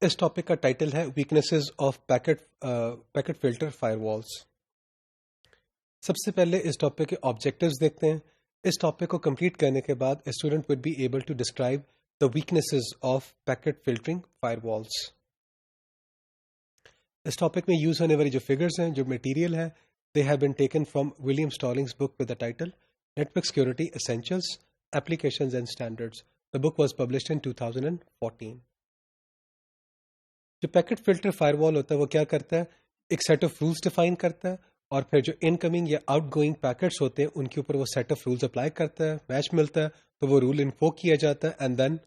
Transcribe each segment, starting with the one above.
اس topic کا title ہے weaknesses of packet filter firewalls. سب سے پہلے اس ٹاپک کے آبجیکٹیوز دیکھتے ہیں. اس ٹاپک کو کمپلیٹ کرنے کے بعد a student would be able to describe the weaknesses of packet filtering firewalls. اس ٹاپک میں یوز ہونے والی جو فگرز ہیں، جو مٹیریل ہے، they have been taken from William Stallings book with the title network security essentials applications and standards. The book was published in 2014. جو packet filter fire وال ہوتا ہے وہ کیا کرتا ہے؟ ایک سیٹ آف رولز ڈیفائن کرتا ہے اور پھر جو ان کمنگ یا آؤٹ گوئنگ پیکٹس ہوتے ہیں ان کے اوپر وہ سیٹ آف رولز اپلائی کرتا ہے. میچ ملتا ہے تو وہ رول انفوک کیا جاتا ہے اینڈ دین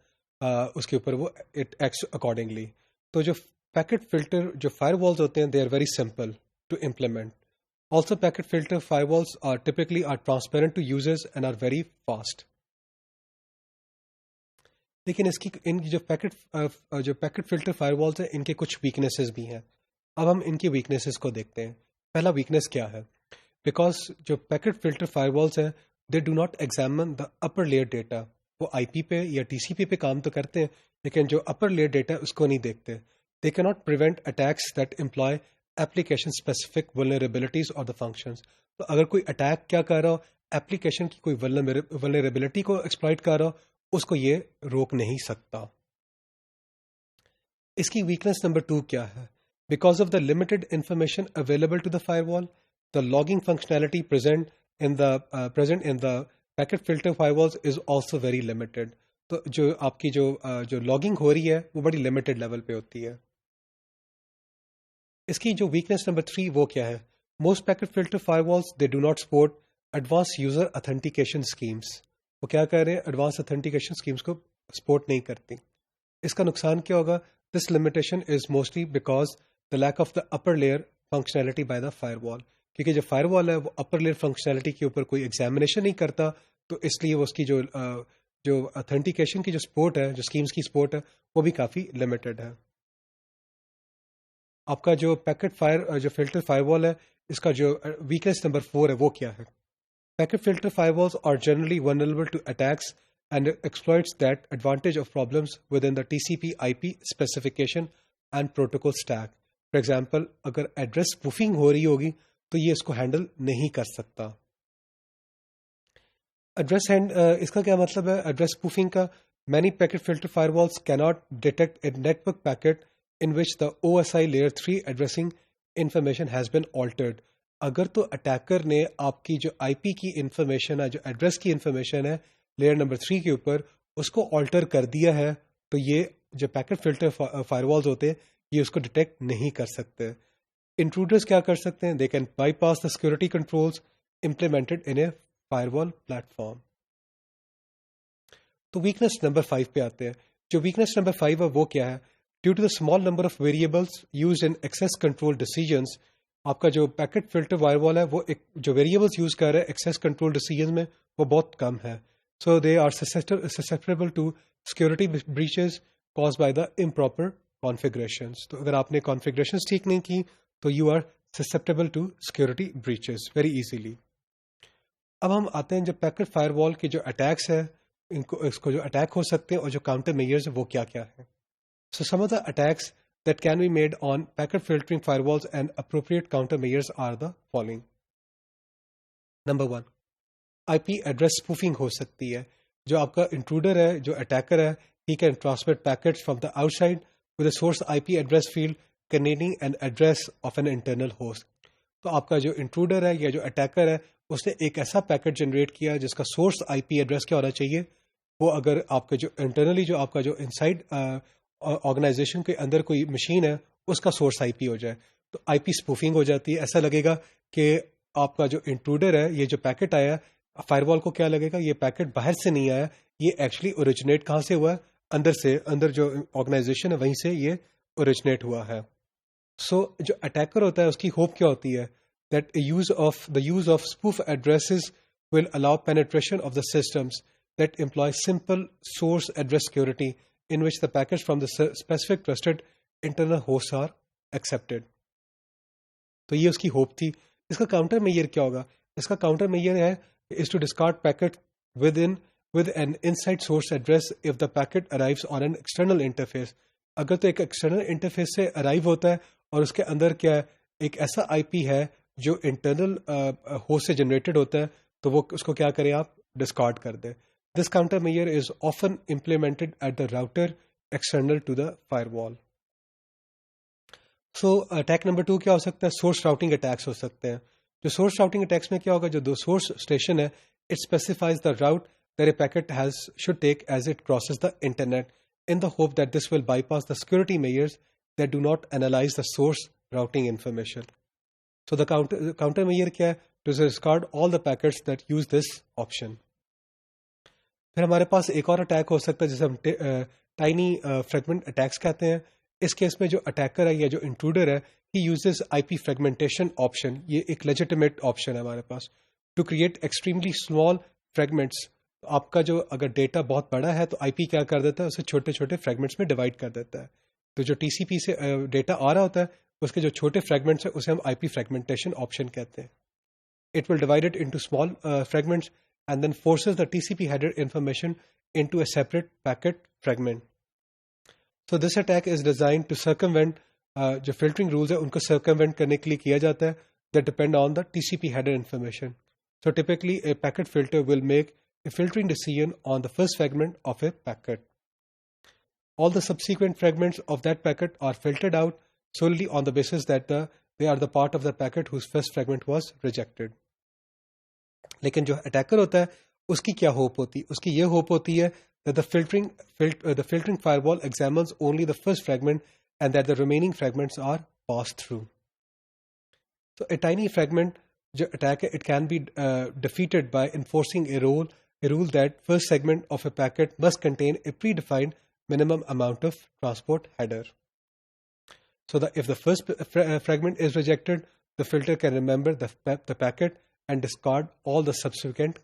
اس کے اوپر وہ اٹ ایکٹس اکارڈنگلی. تو جو پیکٹ فلٹر جو فائر والز ہوتے ہیں they are very simple to implement. Also packet filter firewalls are typically are transparent to users and are very fast. لیکن اس کی ان کی جو پیکٹ فلٹر فائر والز ہیں ان کے کچھ ویکنیسز بھی ہیں. اب ہم ان کی ویکنیسز کو دیکھتے ہیں. پہلا ویکنیس کیا ہے؟ بیکاز جو پیکٹ فلٹر فائر والز ہیں دے do not examine the upper layer data. وہ آئی پی پہ یا ٹی سی پہ کام تو کرتے ہیں لیکن جو اپر لیئر ڈیٹا اس کو نہیں دیکھتے. They can not prevent attacks that employ application specific vulnerabilities اور دا فنکشنز. تو اگر کوئی اٹیک کیا کر رہا ہو، ایپلیکیشن کی کوئی ولنریبلٹی کو ایکسپلائٹ کر رہا ہو، اس کو یہ روک نہیں سکتا. اس کی ویکنیس نمبر 2 کیا ہے؟ Because of the limited information available to the firewall, the logging functionality present in the packet filter firewalls is also very limited. تو جو آپ کی جو لاگنگ ہو رہی ہے وہ بڑی لمیٹڈ لیول پہ ہوتی ہے. اس کی جو ویکنیس نمبر 3 وہ کیا ہے؟ Most packet filter firewalls they do not support advance user authentication schemes. وہ کیا کہہ رہے ہیں؟ ایڈوانس اتھینٹیکیشن اسکیمس کو سپورٹ نہیں کرتی. اس کا نقصان کیا ہوگا؟ This limitation is mostly because the lack of the upper layer functionality by the firewall. کیونکہ جو فائر وال ہے وہ اپر لیئر فنکشنالٹی کے اوپر کوئی ایگزامینیشن نہیں کرتا، تو اس لیے وہ اس کی جو اتھینٹیکیشن کی جو سپورٹ ہے، جو اسکیمس کی سپورٹ ہے، وہ بھی کافی لمیٹڈ ہے. آپ کا جو جو فلٹر فائر وال ہے اس کا جو ویکنیس نمبر 4 ہے وہ کیا ہے؟ Packet filter firewalls are generally vulnerable to attacks and exploits that advantage of problems within the TCP/IP specification and protocol stack. For example, اگر ایڈریس spoofing ہو رہی ہوگی تو یہ اس کو ہینڈل نہیں کر سکتا. اس کا کیا مطلب ہے ایڈریس spoofing کا؟ Many packet filter firewalls cannot detect a network packet in which the OSI layer 3 addressing information has been altered. اگر تو اٹیکر نے آپ کی جو آئی پی کی انفارمیشن ہے، جو ایڈریس کی انفارمیشن ہے لیئر نمبر 3 کے اوپر، اس کو آلٹر کر دیا ہے تو یہ جو پیکٹ فلٹر فائر والز ہوتے ہیں یہ اس کو ڈیٹیکٹ نہیں کر سکتے. انٹروڈرز کیا کر سکتے ہیں؟ They can buy pass the security controls implemented in a fire وال پلیٹ فارم. تو ویکنیس نمبر 5 پہ آتے ہیں. جو ویکنیس نمبر 5 ہے وہ کیا ہے؟ Due to the small number of variables used in access control decisions. آپ کا جو پیکٹ فلٹر فائر وال ہے وہ جو ویریبلس یوز کر رہا ہے ایکسیس کنٹرول ڈیسیجن میں وہ بہت کم ہے. So they are susceptible to security breaches caused by the improper configurations. تو اگر آپ نے کانفیگریشنز ٹھیک نہیں کی تو you are susceptible to security breaches very easily. اب ہم آتے ہیں جو پیکٹ فائر وال کے جو اٹیکس ہے، اس کو جو اٹیک ہو سکتے ہیں اور جو کاؤنٹر میئرز وہ کیا کیا ہے. So some of the attacks that can be made on packet filtering firewalls and appropriate countermeasures are the following. Number 1, IP address spoofing ہو سکتی ہے. جو آپ کا انٹروڈر ہے، جو اٹیکر ہے، he can transmit packets from the outside with a source IP address field containing an address of an internal host. تو آپ کا جو انٹروڈر ہے یا جو اٹیکر ہے اس نے ایک ایسا پیکٹ جنریٹ کیا جس کا سورس آئی پی ایڈریس کیا ہونا چاہیے، وہ اگر آپ کا جو انٹرنلی جو آپ کا جو انسائڈ آرگنائزیشن کے اندر کوئی مشین ہے اس کا سورس آئی پی ہو جائے تو آئی پی اسپوفنگ ہو جاتی ہے. ایسا لگے گا کہ آپ کا جو انٹروڈر ہے، یہ جو پیکٹ آیا فائر وال کو کیا لگے گا یہ پیکٹ باہر سے نہیں آیا، یہ ایکچولی اوریجنیٹ کہاں سے ہوا ہے؟ اندر سے، اندر جو آرگنائزیشن ہے وہیں سے یہ اوریجنیٹ ہوا ہے. سو جو اٹیکر ہوتا ہے اس کی ہوپ کیا ہوتی ہے؟ That use of spoof addresses will allow penetration of the systems that employ simple source address security in which the packets from the specific trusted internal hosts are accepted. تو یہ اس کی hope تھی. اس کا counter mayor کیا ہوگا؟ اس کا counter mayor ہے is to discard packet with an inside source address if the packet arrives on an external interface. اگر تو ایک ایکسٹرنل انٹرفیس سے ارائیو ہوتا ہے اور اس کے اندر کیا ہے ایک ایسا آئی پی ہے جو انٹرنل ہوسٹ سے جنریٹڈ ہوتا ہے تو وہ اس کو کیا کریں آپ ڈسکارڈ کر دیں. This countermeasure is often implemented at the router external to the firewall. So attack number 2 کیا ہو سکتا ہے؟ سورس راؤٹنگ اٹیکس ہو سکتے ہیں. جو سورس راؤٹنگ اٹیکس میں کیا ہوگا، جو دو سورس اسٹیشن ہے it specifies the route that a packet has should take as it crosses the internet in the hope that this will bypass the security measures that do not analyze the source routing information. So the counter measure kya hai? To discard all the packets that use this option. پھر ہمارے پاس ایک اور attack ہو سکتا ہے جسے ہم tiny fragment attacks کہتے ہیں. اس کیس میں جو اٹیکر ہے یا جو انٹروڈر ہے he uses I P fragmentation option. یہ ایک لیجیٹیمیٹ آپشن ہے ہمارے پاس to create extremely small fragments. آپ کا جو اگر ڈیٹا بہت بڑا ہے تو آئی پی کیا کر دیتا ہے، اسے چھوٹے چھوٹے فریگمنٹس میں ڈیوائڈ کر دیتا ہے. تو جو ٹی سی پی سے ڈیٹا آ رہا ہوتا ہے اس کے جو چھوٹے فریگمنٹس ہیں اسے ہم آئی پی فریگمنٹیشن آپشن کہتے ہیں. It will divide it into small fragments and then forces the T C P header information into a separate packet fragment. So this attack is design to circumvent جو filtering rules ہیں ان کو سرکموینٹ کرنے کے لیے کیا جاتا ہے that depend on the T C P header information. So typically a packet filter will make a filtering decision on the first fragment of a packet. All the subsequent fragments of that packet are filtered out solely on the basis that they are the part of the packet whose first fragment was rejected. لیکن جو attacker ہوتا ہے اس کی کیا hope ہوتی ہے؟ اس کی یہ ہوپ ہوتی ہے that the filtering firewall examines only the first fragment and that the remaining fragments are passed through. So a tiny fragment جو اٹیک ہے it can be defeated by enforcing a rule that first segment of a packet must contain a predefined minimum amount of transport header. So that if the first fragment is rejected, the filter can remember the packet and discard all the subsequent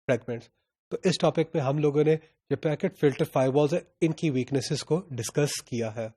fragments. تو اس topic میں ہم لوگوں نے جو packet filter fire walls ہے ان کی weaknesses کو discuss کیا ہے.